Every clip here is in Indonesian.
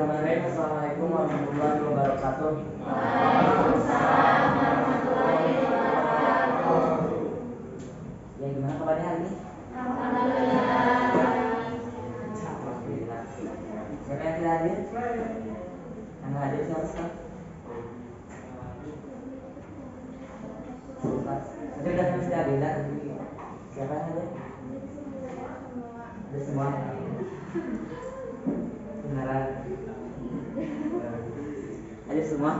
Bismillahirrahmanirrahim. Assalamualaikum warahmatullahi wabarakatuh. Waalaikumsalam warahmatullahi wabarakatuh. Ya, gimana kabarnya hari ini? Alhamdulillah. Siapa yang tidak hadir? Yang nggak hadir siapa sekarang? Tapi udah mesti hadir dah. Siapa yang hadir? Ada semua. Beneran. Hadir semua.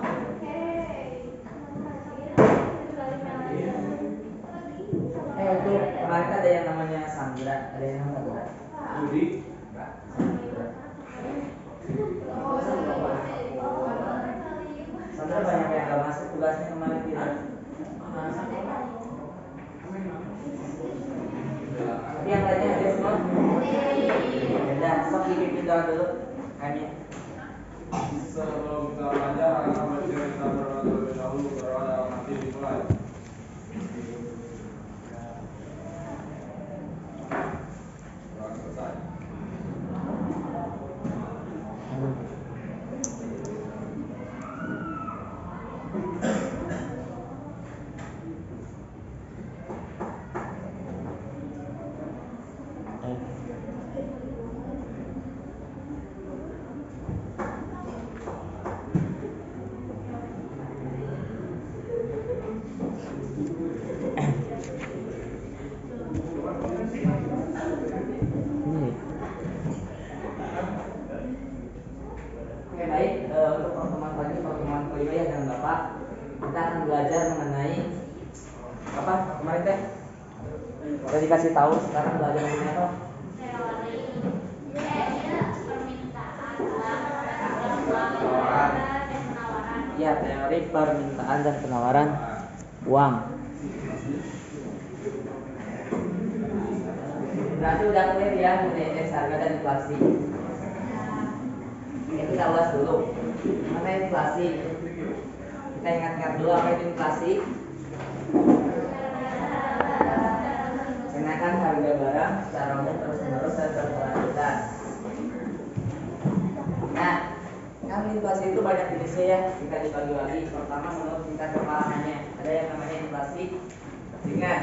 Itu kemarin ada yang namanya Sandra, ada yang namanya Sandra. Budi. Sandra banyak yang nggak masuk tugasnya kemarin tidak. Tapi yang lainnya ada semua. Ya, sok dipimpin doang dulu. Kayaknya. Sebelum kita belajar, akan bercerita terlebih dahulu berada nanti dimulai. Selesai. Oke, baik, untuk pertemuan pagi, pertemuan kelima ya dengan Bapak, kita akan belajar mengenai apa kemarin teh? Udah dikasih tahu, sekarang belajar mengenai apa? Ya, teori permintaan dan penawaran uang. Berarti udah clear ya mengenai indeks harga dan inflasi. Itu kita ulas dulu. Mana inflasi? Kita ingat-ingat dulu apa itu inflasi. Kenaikan harga barang secara umum terus-menerus dan berkelanjutan. Nah, kan inflasi itu banyak jenisnya ya. Kita dibagi-bagi. Pertama menurut tingkat keparahannya. Ada yang namanya inflasi ringan.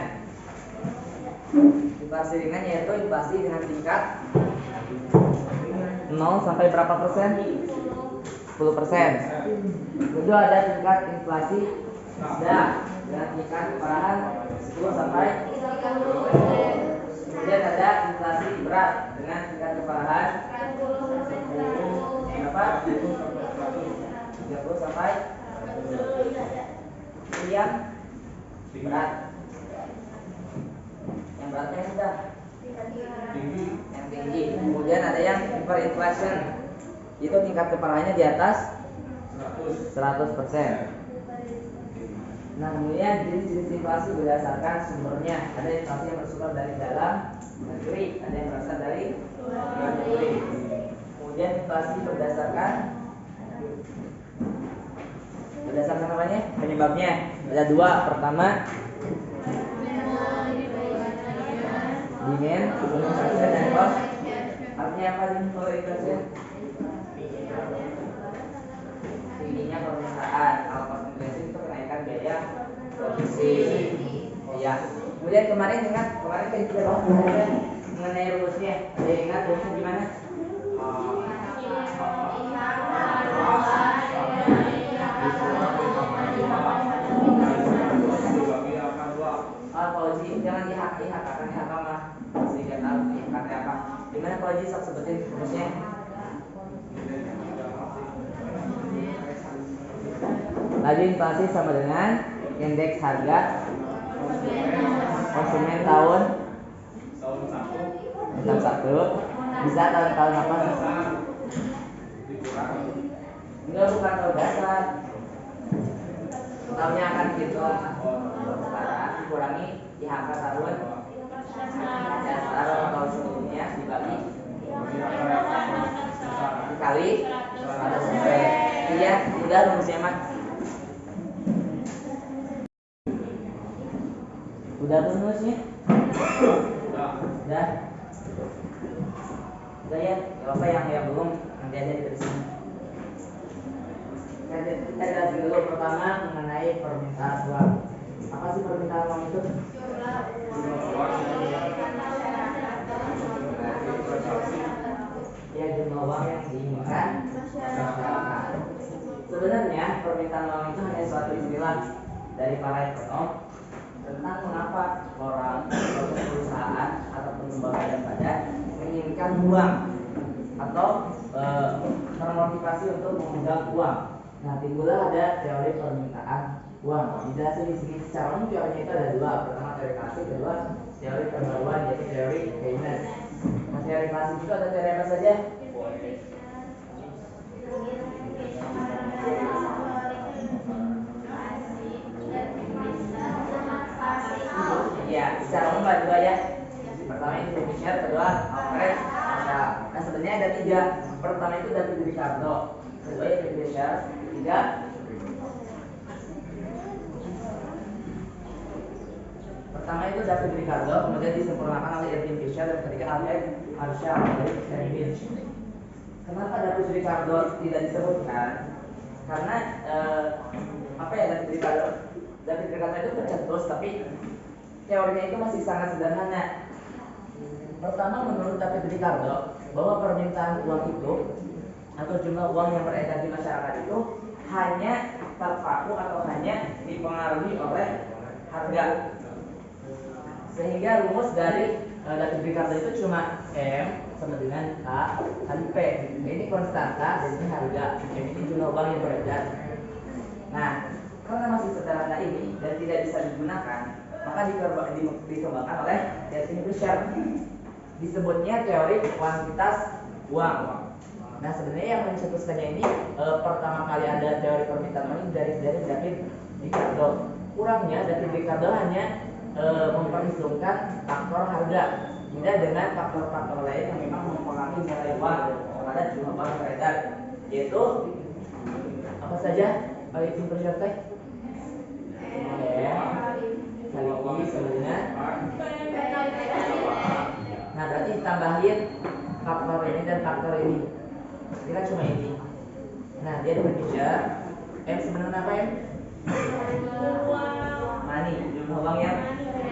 Inflasi ringan yaitu inflasi dengan tingkat 0 sampai berapa persen? 10%. Kedua ada tingkat inflasi sedang dengan tingkat keparahan 10 sampai 30%. Kemudian ada inflasi berat dengan tingkat keparahan 30 sampai 100. Yang berat. Yang beratnya sudah yang tinggi. Kemudian ada yang hyperinflation. Itu tingkat keparahannya di atas 100%. Nah, kemudian jenis-jenis inflasi berdasarkan sumbernya. Ada inflasi yang bersumber dari dalam negeri, ada yang berasal dari luar negeri. Kemudian inflasi berdasarkan namanya penyebabnya. Ada dua. Pertama, demand, inflation, dan cost. Artinya apa ini kalau inflation? Tingginya permintaan. Kalau cost inflation itu kenaikan biaya produksi. Ya. Kemudian kemarin kan kita bahas mengenai rumusnya. Ada yang ingat rumusnya gimana? Kalau jangan akan mah sedikit kata apa? Gimana kalau sok sebutin rumusnya? Laju inflasi sama dengan indeks harga konsumen tahun 1 bisa tahun apa? Enggak, bukan tahun dasar. Tahunnya akan dihitung sekarang dikurangi IHK tahun dasar tahun sebelumnya dibagi dikali 100%. Iya, udah rumusnya mah. Udah rumusnya? Udah. Udah ya, kalau apa yang belum nanti aja ditulisin. Kita lihat dulu pertama mengenai permintaan uang. Apa sih permintaan uang itu? Ya, jumlah uang yang diinginkan masyarakat. Sebenarnya permintaan uang itu hanya suatu istilah dari para ekonom tentang mengapa orang atau perusahaan ataupun lembaga dan badan menginginkan uang atau termotivasi untuk memegang uang. Nah, timbullah ada teori permintaan uang. Dijelasin di sini secara umum teorinya itu ada dua. Pertama teori klasik, kedua teori perbaruan yaitu teori Keynes. Nah, teori klasik itu ada teori apa saja? Ya, secara umum ada dua ya. Pertama itu Fisher, kedua Alfred. Nah, sebenarnya ada tiga. Pertama itu David Ricardo, kedua itu Fisher, ketiga pertama itu David Ricardo, kemudian disempurnakan oleh Irving Fisher, dan ketiga Alfred Marshall dari Cambridge. Kenapa David Ricardo tidak disebutkan? Karena apa ya, David Ricardo itu pencetus, tapi teorinya itu masih sangat sederhana. Pertama, menurut David Ricardo bahwa permintaan uang itu atau jumlah uang yang beredar di masyarakat itu hanya terpaku atau hanya dipengaruhi oleh harga. Sehingga rumus dari David Ricardo itu cuma M sama dengan K kali P. Ini konstanta dan ini harga. M ini jumlah uang yang beredar. Nah, karena masih sederhana ini dan tidak bisa digunakan, maka dikembangkan oleh Irving Fisher. Disebutnya teori kuantitas uang. Nah, sebenarnya yang mencetuskannya ini pertama kali ada teori permintaan uang dari David Ricardo. Kurangnya David Ricardo hanya memperhitungkan faktor harga, tidak dengan faktor-faktor lain yang memang mempengaruhi nilai uang terhadap jumlah uang beredar, yaitu apa saja? Itu bersyarat kali I sebenarnya. Nah, berarti tambahin faktor ini dan faktor ini. Kita cuma ini. Nah, dia berbicara M sebenarnya apa ya? Money, jumlah uang yang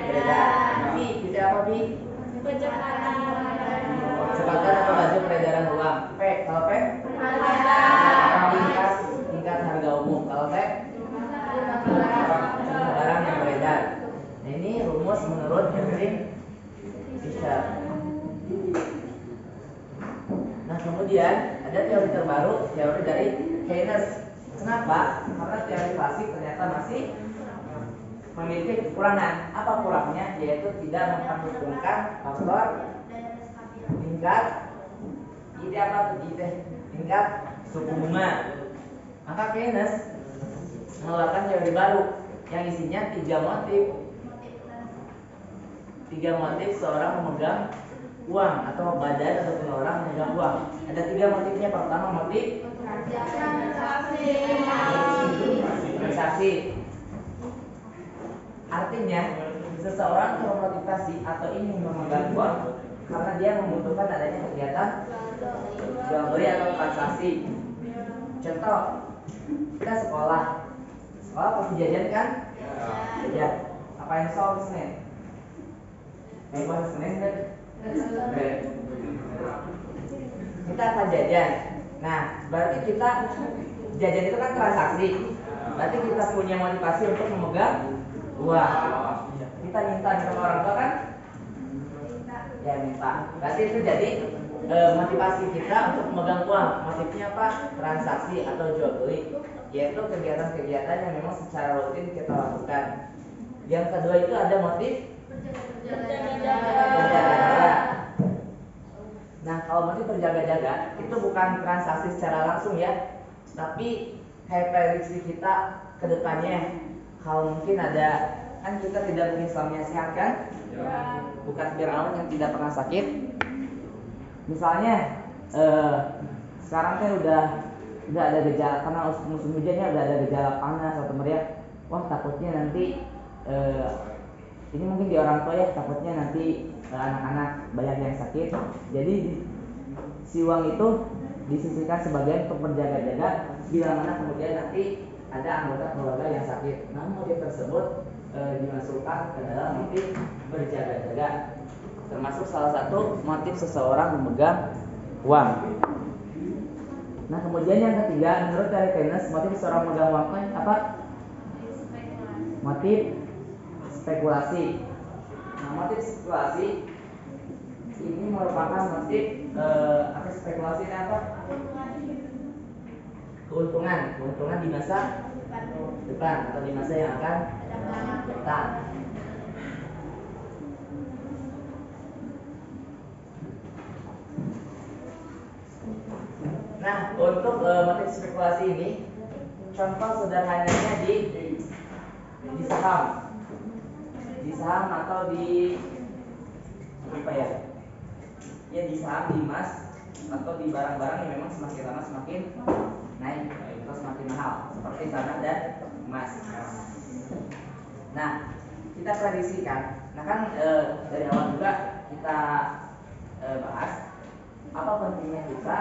beredar. P, bisa apa P? Kecepatan atau laju peredaran uang. P, kalau P? Tingkat harga umum. Kalau T? Jumlah barang yang beredar. Nah, ini rumus menurut Irving Fisher. Nah, kemudian ada teori terbaru, teori dari Keynes. Kenapa? Karena teori klasik ternyata masih memiliki kekurangan. Apa kurangnya? Yaitu tidak memperhitungkan faktor tingkat tingkat suku bunga. Maka Keynes mengeluarkan teori baru yang isinya tiga motif seorang memegang uang atau badan ataupun orang memegang uang. Ada tiga motifnya. Pertama, motif transaksi. Artinya seseorang termotivasi atau ingin memegang uang karena dia membutuhkan adanya kegiatan jual beli atau transaksi. Contoh, kita sekolah pasti jajan kan? Ya. Apa yang soal Senin? Puasa Senin kan? Kita akan jajan. Nah, berarti kita jajan itu kan transaksi. Berarti kita punya motivasi untuk memegang uang. Kita minta sama orang tua kan? Ya, minta. Berarti itu jadi motivasi kita untuk memegang uang. Motifnya apa? Transaksi atau jual beli, yaitu kegiatan-kegiatan yang memang secara rutin kita lakukan. Yang kedua itu ada motif berjaga-jaga. Nah, kalau motif berjaga-jaga itu bukan transaksi secara langsung ya, tapi kayak prediksi kita ke depannya. Kalau mungkin ada, kan kita tidak mungkin selamanya sehat kan? Bukan Firaun yang tidak pernah sakit. Misalnya sekarang kan udah ada gejala, karena musim hujannya udah ada gejala panas atau meriang. Wah, takutnya nanti ini mungkin di orang tua ya, takutnya nanti anak-anak banyak yang sakit. Jadi si uang itu disisihkan sebagian untuk berjaga-jaga bila mana kemudian nanti ada anggota keluarga yang sakit. Namun motif tersebut dimasukkan ke dalam motif berjaga-jaga. Termasuk salah satu motif seseorang memegang uang. Nah, kemudian yang ketiga, menurut teori Keynes, motif seseorang memegang uang apa? Motif spekulasi. Nah, motif spekulasi ini merupakan motif apa spekulasi ini apa? Keuntungan di masa depan atau di masa yang akan datang. Nah, untuk motif spekulasi ini, contoh sederhananya di saham atau di apa ya? Ya di saham, di emas atau di barang-barang yang memang semakin lama semakin naik atau semakin mahal, seperti tanah dan emas. Nah, kita prediksikan. Nah kan dari awal juga kita bahas apa pentingnya kita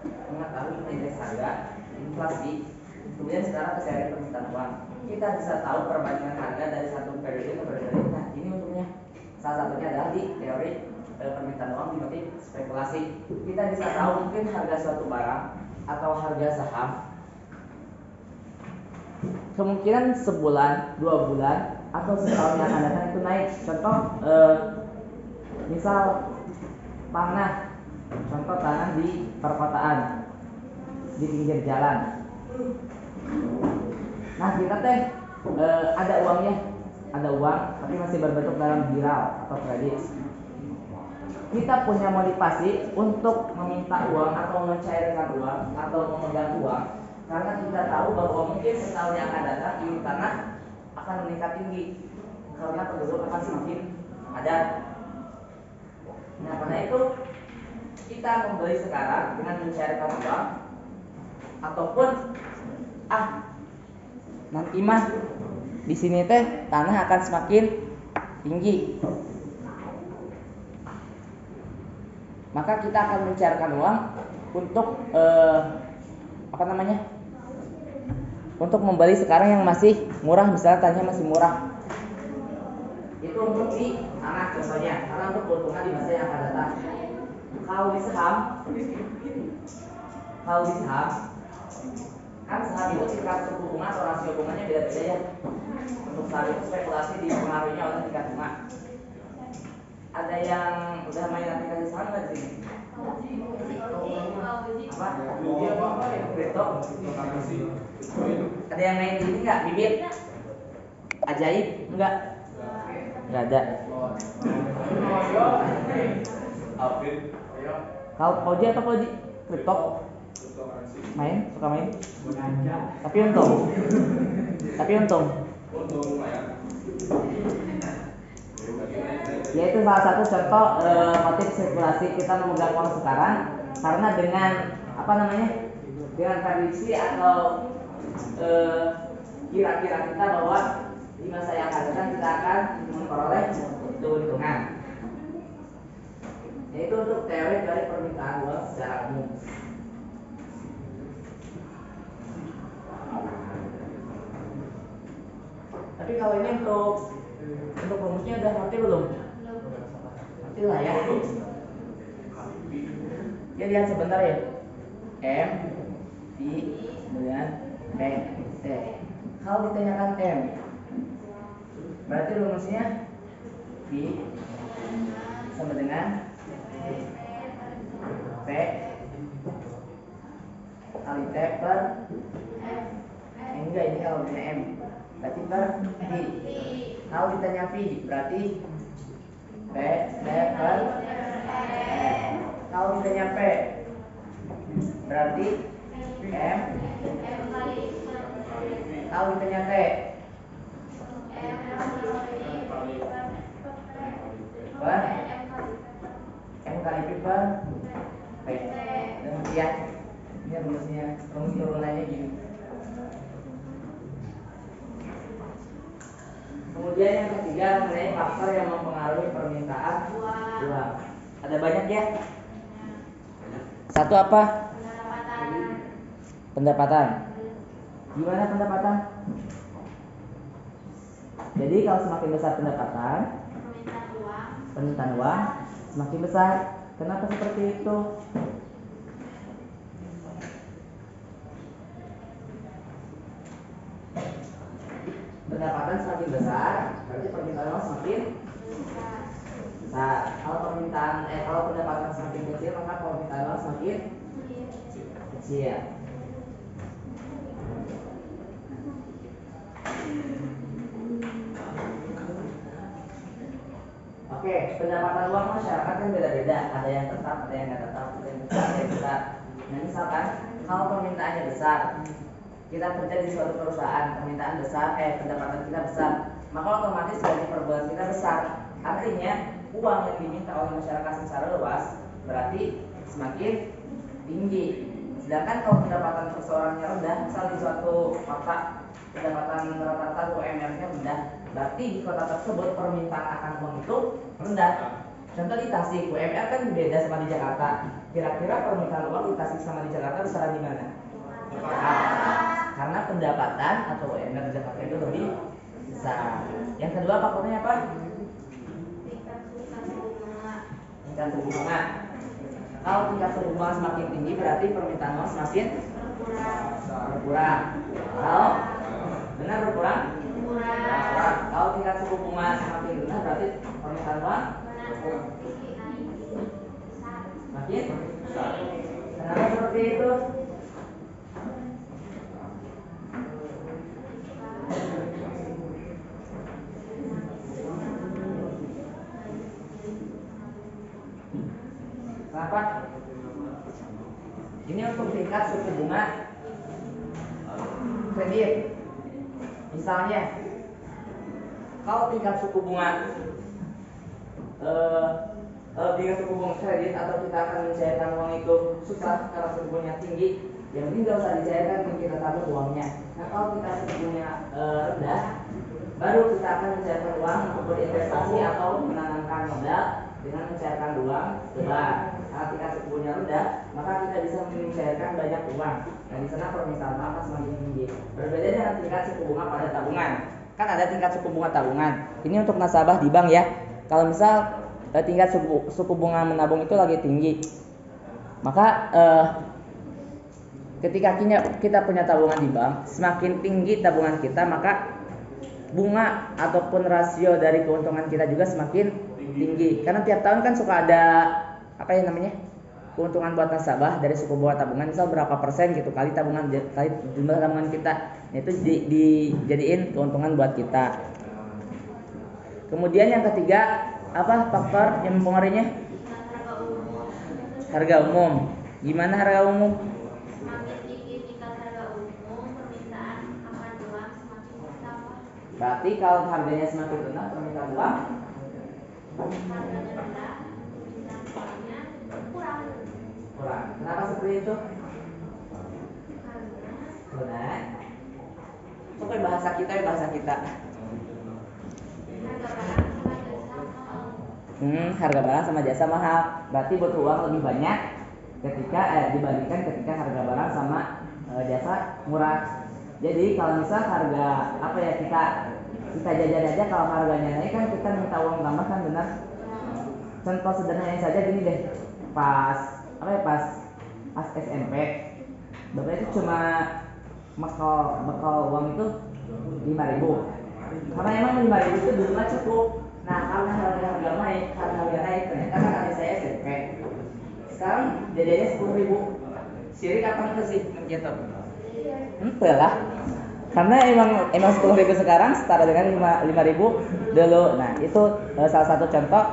mengetahui indeks harga, inflasi, kemudian sekarang ke teori permintaan uang. Kita bisa tahu perbandingan harga dari satu periode ke periode. Nah, ini untungnya salah satunya adalah di teori permintaan uang di motif spekulasi. Kita bisa tahu mungkin harga suatu barang atau harga saham kemungkinan sebulan, 2 bulan, atau setahun yang akan datang itu naik. Contoh misal tanah di perkotaan, di pinggir jalan. Nah, kita ada uangnya, tapi masih berbentuk dalam giral atau kredit. Kita punya motivasi untuk meminta uang atau mencairkan uang atau memegang uang karena kita tahu bahwa mungkin setahun yang akan datang ini tanah akan meningkat tinggi karena penduduk akan semakin padat. Nah, karena itu kita membeli sekarang dengan mencairkan uang ataupun nanti mah di sini tanah akan semakin tinggi. Maka kita akan mencairkan uang untuk untuk membeli sekarang yang masih murah, misalnya tanahnya masih murah. Itu untuk di tanah contohnya, karena untuk keuntungan di masa yang akan datang. Kalau di saham kan saham itu tingkat suku bunga atau rasio bunganya beda-beda ya. Untuk saham itu spekulasi dipengaruhi oleh tingkat bunga. Ada yang udah main aplikasi saham nggak di sini? Apa? Kripto? Ada yang main ini nggak? Bibit? Ajaib? Enggak? Nggak ada. Kalau Koji atau Koji? Kripto? Suka main? Tapi untung. Ya, itu salah satu contoh motif spekulasi kita memegang uang sekarang karena dengan dengan prediksi atau kira-kira kita bahwa di masa yang akan datang kita akan memperoleh keuntungan. Yaitu untuk teori dari permintaan uang secara umum. Tapi kalau ini untuk rumusnya udah ngerti belum? Ngerti lah ya. Ya, lihat sebentar ya. M I kemudian P T. Kalau ditanyakan M, berarti rumusnya P sama dengan P kali T per enggak, ini kalau ditanya M berarti per P. Kalau ditanya P berarti P T per M. Kalau ditanya P berarti M. Kalau ditanya T per M kali P per P. Demikian. Ini rumusnya, rumus turunannya gini. Kemudian yang ketiga mengenai faktor yang mempengaruhi permintaan uang. Ada banyak ya. Satu apa? Pendapatan. Pendapatan. Gimana pendapatan? Jadi kalau semakin besar pendapatan, permintaan uang semakin besar. Kenapa seperti itu? Pendapatan semakin besar, berarti permintaan uang semakin besar. Kalau pendapatan semakin kecil, maka permintaan uang semakin kecil. Oke, pendapatan uang masyarakat kan beda-beda. Ada yang tetap, ada yang nggak tetap, ada yang besar, ada yang besar. Nah, misalkan kalau permintaannya besar, kita kerja di suatu perusahaan, permintaan besar, pendapatan kita besar, maka otomatis gaji per bulan kita besar. Artinya uang yang diminta oleh masyarakat secara luas berarti semakin tinggi. Sedangkan kalau pendapatan perseorangannya rendah, misal di suatu kota pendapatan rata-rata UMR-nya rendah, berarti di kota tersebut permintaan akan uang itu rendah. Contoh di Tasik, UMR kan beda sama di Jakarta. Kira-kira permintaan uang di Tasik sama di Jakarta besar di mana? Karena pendapatan atau UMR di Jakarta itu lebih besar. Yang kedua faktornya apa? Tingkat suku bunga. Kalau tingkat suku bunga semakin tinggi berarti permintaan uang semakin berkurang. Kalau benar berkurang? Kalau tingkat suku bunga semakin rendah berarti permintaan uang semakin besar. Kenapa seperti itu? Kenapa? Ini untuk tingkat suku bunga kredit. Misalnya, kalau tingkat suku bunga tingkat suku bunga kredit atau kita akan mencairkan uang itu susah karena suku bunganya tinggi, yang penting nggak usah dicairkan, kita tabung uangnya. Nah, kalau tingkat suku bunganya rendah, baru kita akan mencairkan uang untuk berinvestasi atau menanamkan modal dengan mencairkan uang ke bank. Kalau tingkat suku bunga rendah, maka kita bisa mencairkan banyak uang. Nah, di sana permintaan uang akan semakin tinggi. Berbeda dengan tingkat suku bunga pada tabungan. Kan ada tingkat suku bunga tabungan. Ini untuk nasabah di bank ya. Kalau misal tingkat suku bunga menabung itu lagi tinggi, maka ketika kita punya tabungan di bank, semakin tinggi tabungan kita, maka bunga ataupun rasio dari keuntungan kita juga semakin tinggi. Karena tiap tahun kan suka ada keuntungan buat nasabah dari suku bunga tabungan, misal berapa persen gitu kali jumlah tabungan kita, itu dijadiin keuntungan buat kita. Kemudian yang ketiga, apa faktor yang mempengaruhinya? Harga umum. Gimana harga umum? Semakin tinggi tingkat harga umum, permintaan akan uang semakin bertambah. Berarti kalau harganya semakin rendah, permintaan uang Harganya rendah, permintaan uangnya kurang. Kenapa seperti itu? Karena Coba bahasa kita. harga barang sama jasa mahal. Harga barang sama jasa mahal. Berarti butuh uang lebih banyak dibandingkan ketika harga barang sama jasa murah. Jadi kalau misal harga kita jajan aja, kalau harganya naik kan kita minta uang tambah kan, benar? Contoh sederhananya saja gini deh. Pas SMP, bapak itu cuma bekal uang itu 5.000. Karena emang 5.000 itu dulu mah cukup. Nah, karena harga naik, ternyata kan adik saya SMP. Sekarang jajannya 10.000. Sirik apa itu sih gitu? Ente lah. Karena emang 10.000 sekarang setara dengan 5.000 dulu. Nah, itu salah satu contoh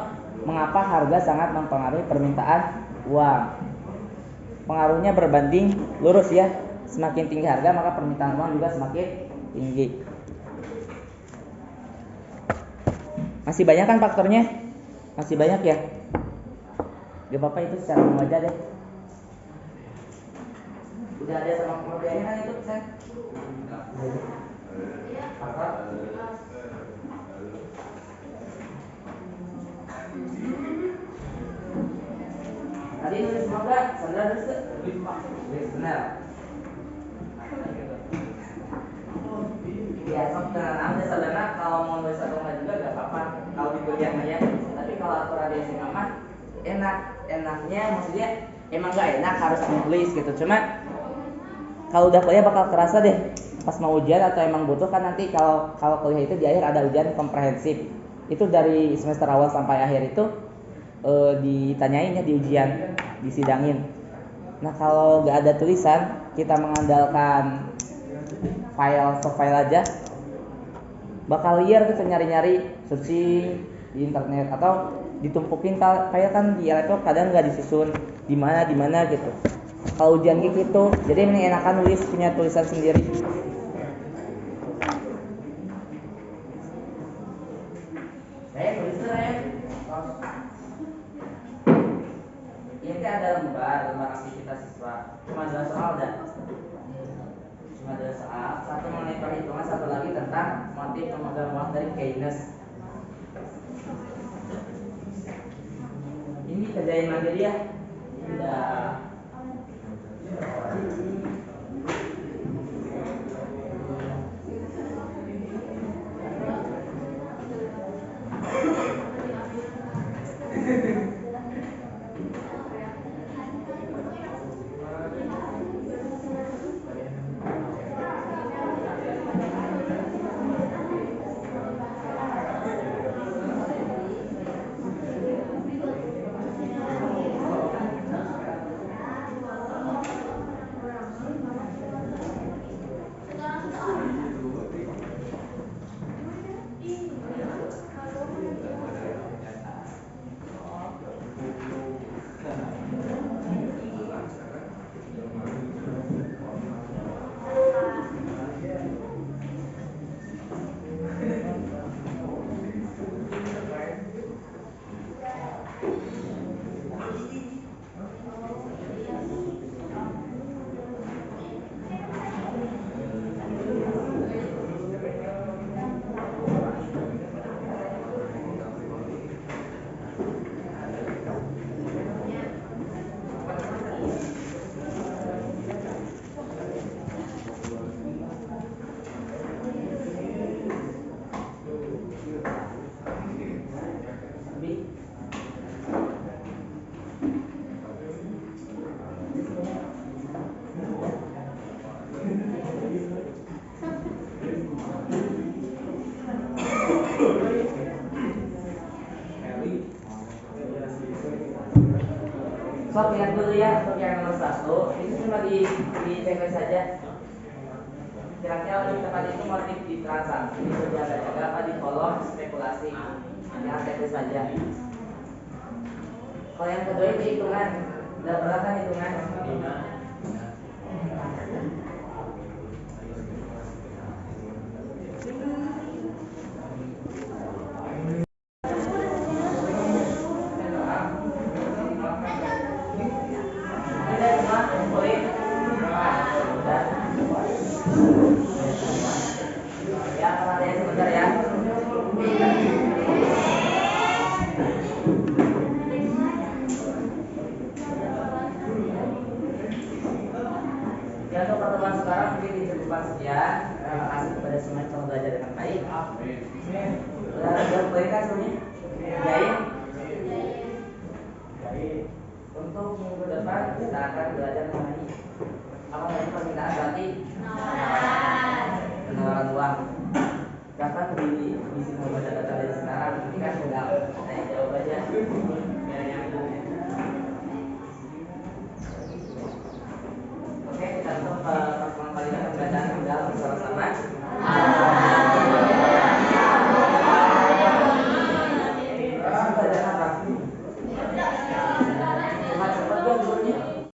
mengapa harga sangat mempengaruhi permintaan uang. Pengaruhnya berbanding lurus ya. Semakin tinggi harga, maka permintaan uang juga semakin tinggi. Masih banyak kan faktornya? Masih banyak ya? Gak apa-apa, itu secara umum aja deh. Udah ada sama pengertiannya kan itu, Sen? Faktor? Tadi nulis semoga, Sandra nulis tuh. Benar. Ya, sok dengan anda saudara kalau mau nulis atau enggak juga gak apa-apa. Kalau di kuliah mah ya. Tapi kalau aturan di SMA mah enaknya maksudnya emang gak enak harus nulis gitu. Cuma kalau udah kuliah bakal kerasa deh pas mau ujian atau emang butuh kan nanti kalau kuliah itu di akhir ada ujian komprehensif. Itu dari semester awal sampai akhir itu ditanyain ya di ujian, disidangin. Nah kalau nggak ada tulisan, kita mengandalkan file aja, bakal liar gitu nyari-nyari, searching di internet atau ditumpukin kayak kan di laptop kadang nggak disusun di mana gitu. Kalau ujian gitu, jadi mending enakan nulis punya tulisan sendiri. Ini ada lembar aktivitas siswa. Cuma 2 soal dan cuma 2 soal. Satu mengenai perhitungan, satu lagi tentang motif pemegang uang dari Keynes. Ini kerjain mandiri ya. Udah. Sok lihat dulu ya untuk yang nomor 1. Itu cuma di checklist saja. Kira-kira lebih tepat itu motif di transaksi, jaga-jaga apa di kolom spekulasi. Yang checklist saja. Kalau yang kedua itu hitungan. Udah pernah kan hitungan? Sekian, terima kasih kepada semua yang telah belajar dengan baik. Sudah boleh kan semuanya? Untuk minggu depan kita akan belajar mengenai apa tadi permintaan berarti penawaran uang. Dapat di sini membaca data dari sekarang, ini kan tinggal tanya jawab aja.